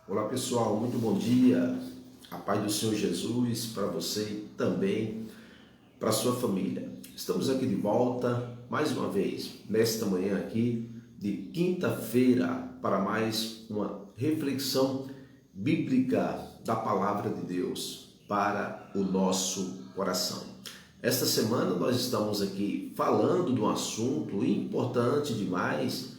Olá pessoal, muito bom dia. A paz do Senhor Jesus para você e também para a sua família. Estamos aqui de volta mais uma vez, nesta manhã aqui de quinta-feira, para mais uma reflexão bíblica da palavra de Deus para o nosso coração. Esta semana nós estamos aqui falando de um assunto importante demais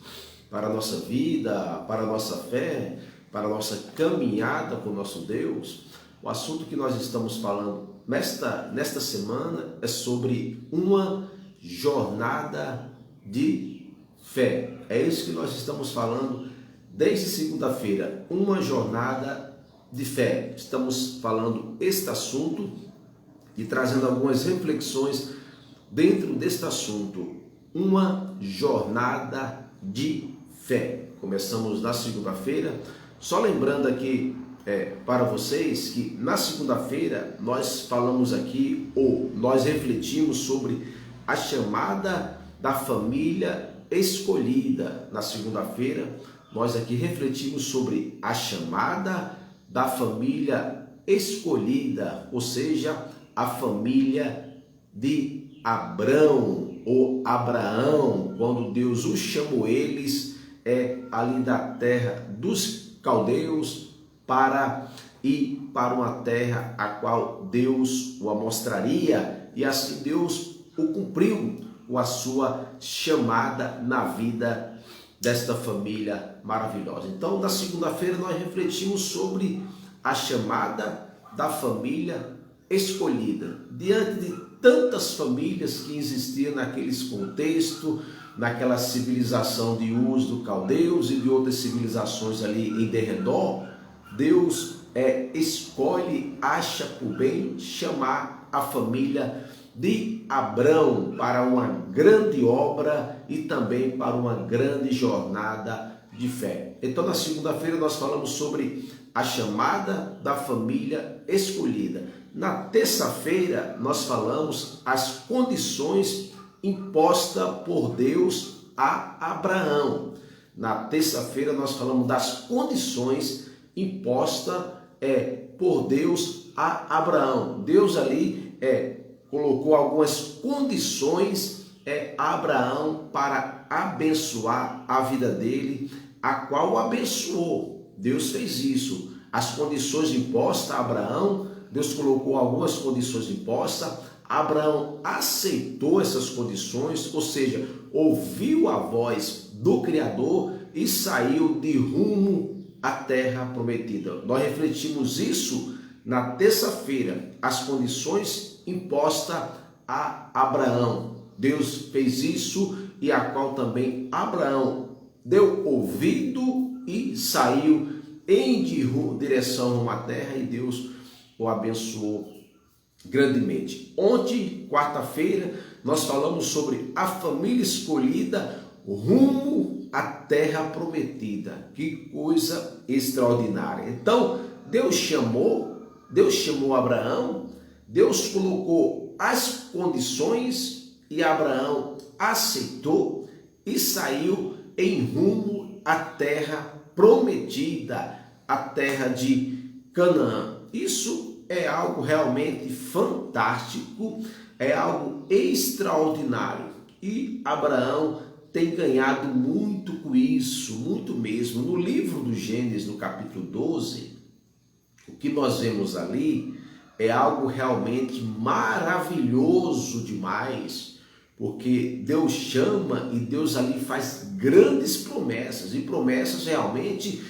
para a nossa vida, para a nossa fé, para a nossa caminhada com o nosso Deus. O assunto que nós estamos falando nesta semana é sobre uma jornada de fé. É isso que nós estamos falando desde segunda-feira, uma jornada de fé. Estamos falando este assunto e trazendo algumas reflexões dentro deste assunto, uma jornada de fé. Começamos na segunda-feira, só lembrando aqui para vocês que na segunda-feira nós falamos aqui, ou nós refletimos sobre a chamada da família escolhida. Na segunda-feira nós aqui refletimos sobre a chamada da família escolhida, ou seja, a família de Abrão ou Abraão, quando Deus os chamou eles ali da terra dos caldeus para ir para uma terra a qual Deus o mostraria, e assim Deus o cumpriu com a sua chamada na vida desta família maravilhosa. Então, na segunda-feira nós refletimos sobre a chamada da família escolhida. Diante de tantas famílias que existiam naqueles contextos, naquela civilização de Uz dos caldeus e de outras civilizações ali em derredor, Deus escolhe, acha por bem chamar a família de Abrão para uma grande obra e também para uma grande jornada de fé. Então, na segunda-feira nós falamos sobre a chamada da família escolhida. Na terça-feira nós falamos as condições imposta por Deus a Abraão. Na terça-feira nós falamos das condições impostas por Deus a Abraão. Deus ali colocou algumas condições a Abraão para abençoar a vida dele, a qual o abençoou. Deus fez isso. As condições impostas a Abraão, Deus colocou algumas condições impostas. Abraão aceitou essas condições, ou seja, ouviu a voz do Criador e saiu de rumo à terra prometida. Nós refletimos isso na terça-feira, as condições impostas a Abraão. Deus fez isso e a qual também Abraão deu ouvido e saiu em direção à terra, e Deus o abençoou grandemente. Ontem, quarta-feira, nós falamos sobre a família escolhida rumo à terra prometida. Que coisa extraordinária. Então, Deus chamou Abraão, Deus colocou as condições e Abraão aceitou e saiu em rumo à terra prometida, a terra de Canaã. Isso é algo realmente fantástico, é algo extraordinário. E Abraão tem ganhado muito com isso, muito mesmo. No livro do Gênesis, no capítulo 12, o que nós vemos ali é algo realmente maravilhoso demais, porque Deus chama e Deus ali faz grandes promessas, e promessas realmente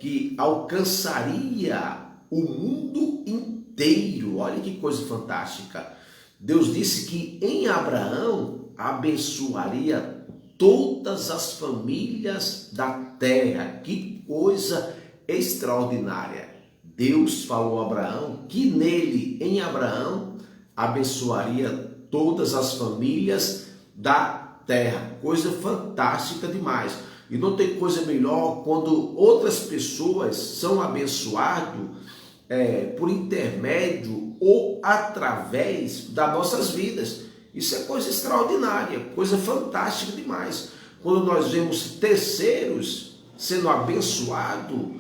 que alcançaria o mundo inteiro. Olha que coisa fantástica. Deus disse que em Abraão abençoaria todas as famílias da terra. Que coisa extraordinária. Deus falou a Abraão que nele, em Abraão, abençoaria todas as famílias da terra. Coisa fantástica demais. E não tem coisa melhor quando outras pessoas são abençoadas por intermédio ou através das nossas vidas. Isso é coisa extraordinária, coisa fantástica demais. Quando nós vemos terceiros sendo abençoados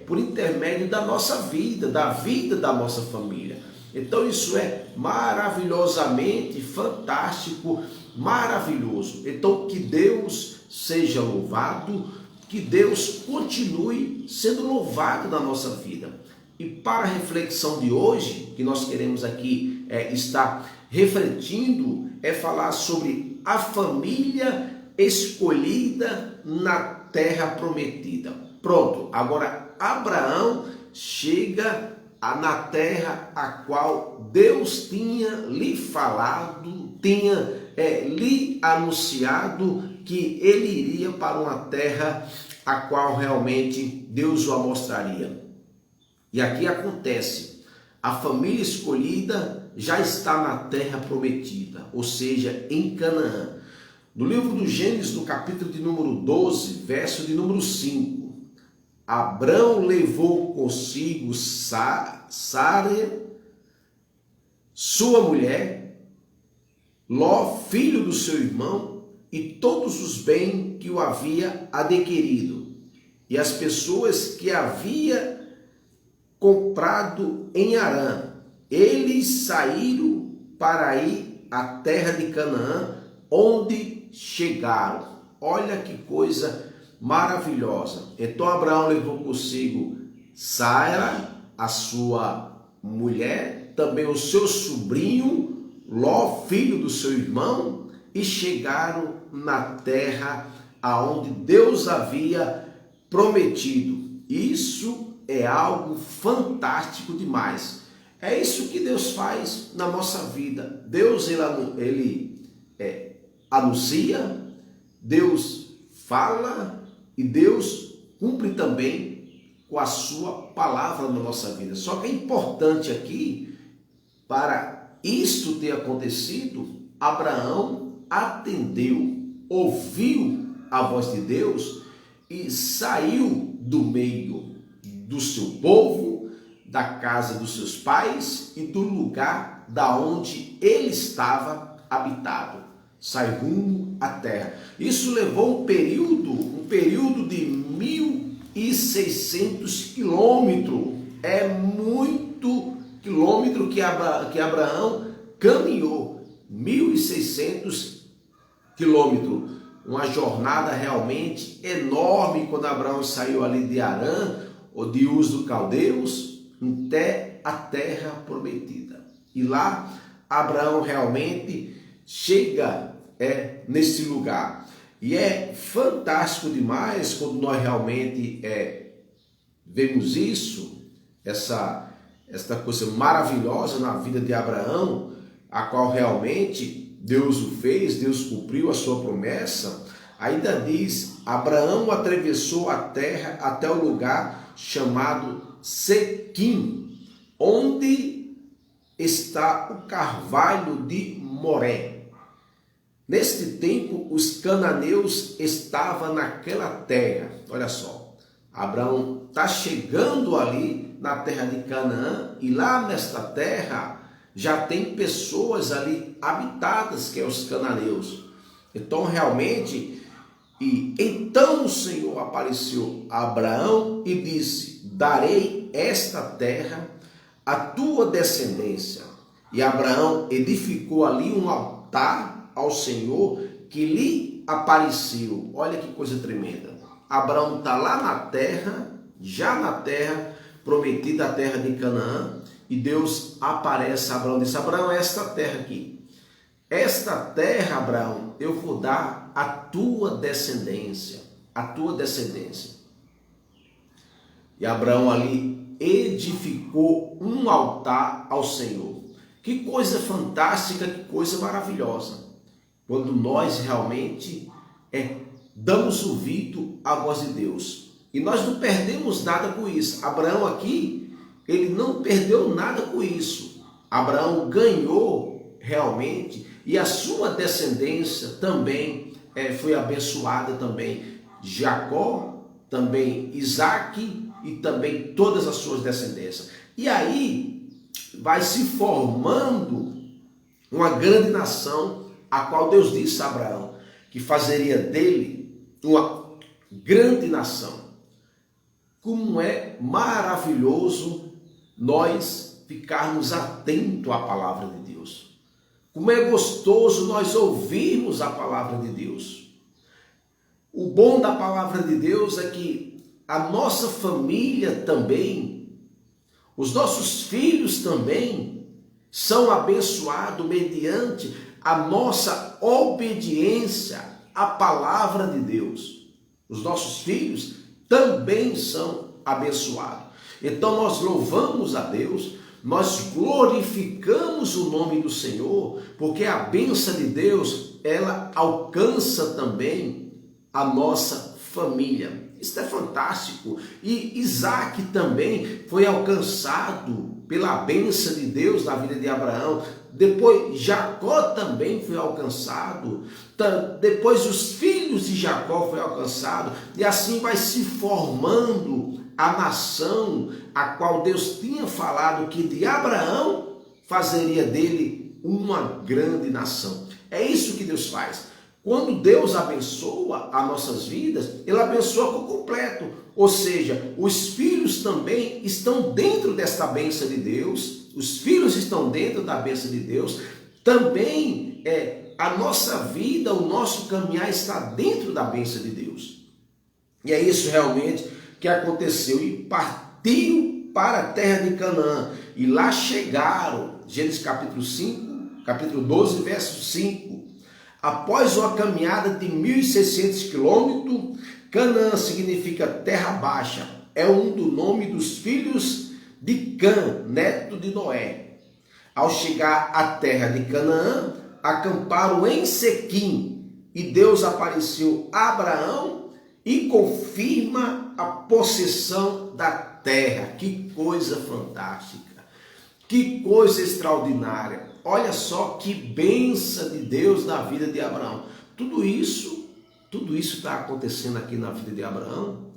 por intermédio da nossa vida, da vida da nossa família. Então isso é maravilhosamente fantástico, maravilhoso. Então que Deus seja louvado, que Deus continue sendo louvado na nossa vida. E para a reflexão de hoje, que nós queremos aqui estar refletindo, é falar sobre a família escolhida na terra prometida. Pronto, agora Abraão chega na terra a qual Deus tinha lhe falado, tinha lhe anunciado que ele iria para uma terra a qual realmente Deus o mostraria. E aqui acontece, a família escolhida já está na terra prometida, ou seja, em Canaã. No livro do Gênesis, no capítulo de número 12, verso de número 5, Abrão levou consigo Sara, sua mulher, Ló, filho do seu irmão, e todos os bens que o havia adquirido, e as pessoas que havia comprado em Harã. Eles saíram para ir à terra de Canaã, onde chegaram. Olha que coisa maravilhosa. Então Abraão levou consigo Sara, a sua mulher, também o seu sobrinho Ló, filho do seu irmão, e chegaram na terra aonde Deus havia prometido. Isso é algo fantástico demais. É isso que Deus faz na nossa vida. Deus ele anuncia, Deus fala e Deus cumpre também com a sua palavra na nossa vida. Só que é importante aqui, para isto ter acontecido, Abraão atendeu, ouviu a voz de Deus e saiu do meio do seu povo, da casa dos seus pais e do lugar da onde ele estava habitado. Sai rumo à terra. Isso levou um período de 1.600 quilômetros. É muito quilômetro que Abraão caminhou. 1.600 quilômetros. Uma jornada realmente enorme quando Abraão saiu ali de Harã, ou de Ur dos Caldeus, até a terra prometida. E lá Abraão realmente chega nesse lugar. E é fantástico demais quando nós realmente vemos isso, esta coisa maravilhosa na vida de Abraão, a qual realmente Deus o fez, Deus cumpriu a sua promessa. Ainda diz, Abraão atravessou a terra até o lugar chamado Sequim, onde está o carvalho de Moré. Neste tempo, os cananeus estavam naquela terra. Olha só, Abraão está chegando ali na terra de Canaã, e lá nesta terra já tem pessoas ali habitadas, que é os cananeus. Então realmente, então o Senhor apareceu a Abraão e disse: darei esta terra à tua descendência. E Abraão edificou ali um altar ao Senhor que lhe apareceu. Olha que coisa tremenda. Abraão está lá na terra, já na terra prometida, a terra de Canaã, e Deus aparece a Abraão e diz: Abraão, esta terra aqui, esta terra, Abraão, eu vou dar à tua descendência, a tua descendência. E Abraão ali edificou um altar ao Senhor. Que coisa fantástica, que coisa maravilhosa, quando nós realmente damos ouvido à voz de Deus. E nós não perdemos nada com isso. Abraão aqui, ele não perdeu nada com isso. Abraão ganhou realmente, e a sua descendência também foi abençoada também. Jacó, também Isaac e também todas as suas descendências. E aí vai se formando uma grande nação, a qual Deus disse a Abraão que fazeria dele uma grande nação. como é maravilhoso nós ficarmos atentos à palavra de Deus. Como é gostoso nós ouvirmos a palavra de Deus. O bom da palavra de Deus é que a nossa família também, os nossos filhos também, são abençoados mediante a nossa obediência à palavra de Deus. Os nossos filhos também são abençoados. Então nós louvamos a Deus, nós glorificamos o nome do Senhor, porque a bênção de Deus, ela alcança também a nossa família. Isso é fantástico. E Isaac também foi alcançado pela bênção de Deus na vida de Abraão. Depois Jacó também foi alcançado. Depois os filhos de Jacó foram alcançados. E assim vai se formando a nação a qual Deus tinha falado que de Abraão fazeria dele uma grande nação. É isso que Deus faz. Quando Deus abençoa as nossas vidas, Ele abençoa por completo. Ou seja, os filhos também estão dentro desta bênção de Deus. Os filhos estão dentro da bênção de Deus. Também a nossa vida, o nosso caminhar está dentro da bênção de Deus. E é isso realmente que aconteceu. E partiram para a terra de Canaã. E lá chegaram, Gênesis capítulo 12, verso 5. Após uma caminhada de 1.600 quilômetros, Canaã significa terra baixa. É um do nome dos filhos de Cã, neto de Noé. Ao chegar à terra de Canaã, acamparam em Sequim. E Deus apareceu a Abraão e confirma a possessão da terra. Que coisa fantástica! Que coisa extraordinária! Olha só que bênção de Deus na vida de Abraão. Tudo isso está acontecendo aqui na vida de Abraão,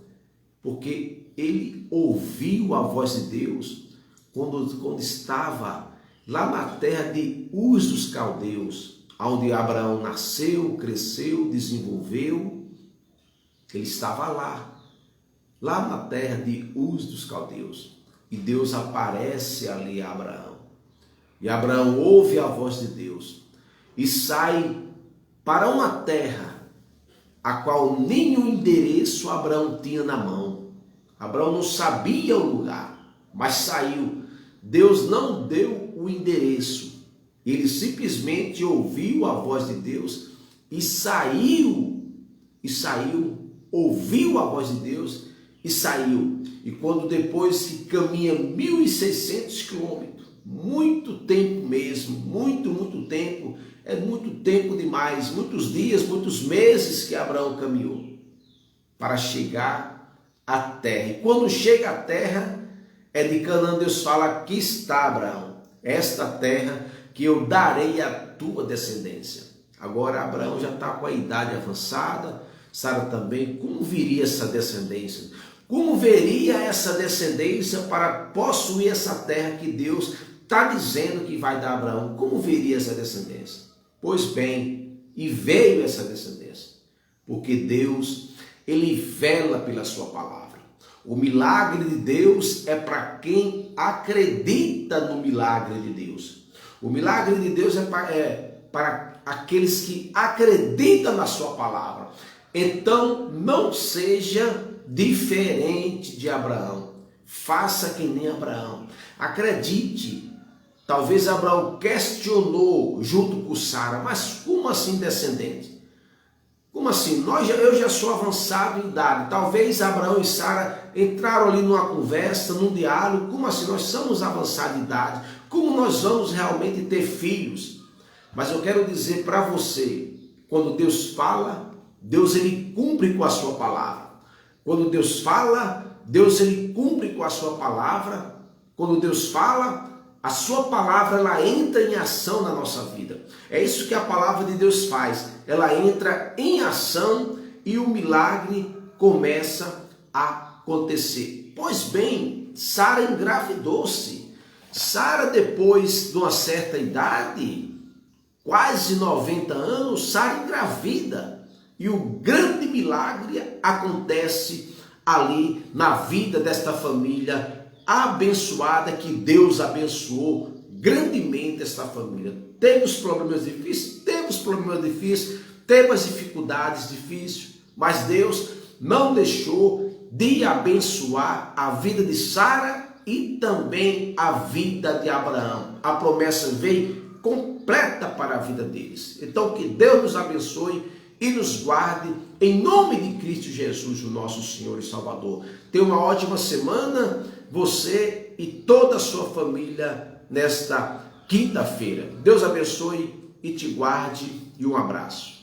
porque ele ouviu a voz de Deus quando estava lá na terra de Ur dos Caldeus, onde Abraão nasceu, cresceu, desenvolveu. Ele estava lá na terra de Ur dos Caldeus. E Deus aparece ali a Abraão. E Abraão ouve a voz de Deus e sai para uma terra a qual nenhum endereço Abraão tinha na mão. Abraão não sabia o lugar, mas saiu. Deus não deu o endereço. Ele simplesmente ouviu a voz de Deus e saiu, ouviu a voz de Deus e saiu. E quando depois que caminha 1.600 quilômetros, muito tempo mesmo, muito tempo, é muito tempo demais, muitos dias, muitos meses que Abraão caminhou para chegar à terra. E quando chega à terra, é de Canaã, Deus fala: aqui está, Abraão, esta terra que eu darei à tua descendência. Agora Abraão já está com a idade avançada, Sara também. Como viria essa descendência? Como veria essa descendência para possuir essa terra que Deus está dizendo que vai dar a Abraão? Como veria essa descendência? Pois bem, e veio essa descendência, porque Deus, Ele vela pela sua palavra. O milagre de Deus é para quem acredita no milagre de Deus. O milagre de Deus é para aqueles que acreditam na sua palavra. Então, não seja diferente de Abraão. Faça que nem Abraão. Acredite. Talvez Abraão questionou junto com Sara: mas como assim descendente? Como assim? Eu já sou avançado em idade. Talvez Abraão e Sara entraram ali numa conversa, num diálogo. Como assim? Nós somos avançados em idade. Como nós vamos realmente ter filhos? Mas eu quero dizer para você, quando Deus fala, Deus ele cumpre com a sua palavra. Quando Deus fala, Deus ele cumpre com a sua palavra. Quando Deus fala, a sua palavra ela entra em ação na nossa vida. É isso que a palavra de Deus faz. Ela entra em ação e o milagre começa a acontecer. Pois bem, Sara engravidou-se. Sara, depois de uma certa idade, quase 90 anos, Sara engravida. E o grande milagre acontece ali na vida desta família abençoada, que Deus abençoou grandemente esta família. Temos problemas difíceis? Temos problemas difíceis, temos dificuldades difíceis, mas Deus não deixou de abençoar a vida de Sara e também a vida de Abraão. A promessa veio completa para a vida deles. Então que Deus nos abençoe e nos guarde em nome de Cristo Jesus, o nosso Senhor e Salvador. Tenha uma ótima semana, você e toda a sua família nesta quinta-feira. Deus abençoe e te guarde, e um abraço.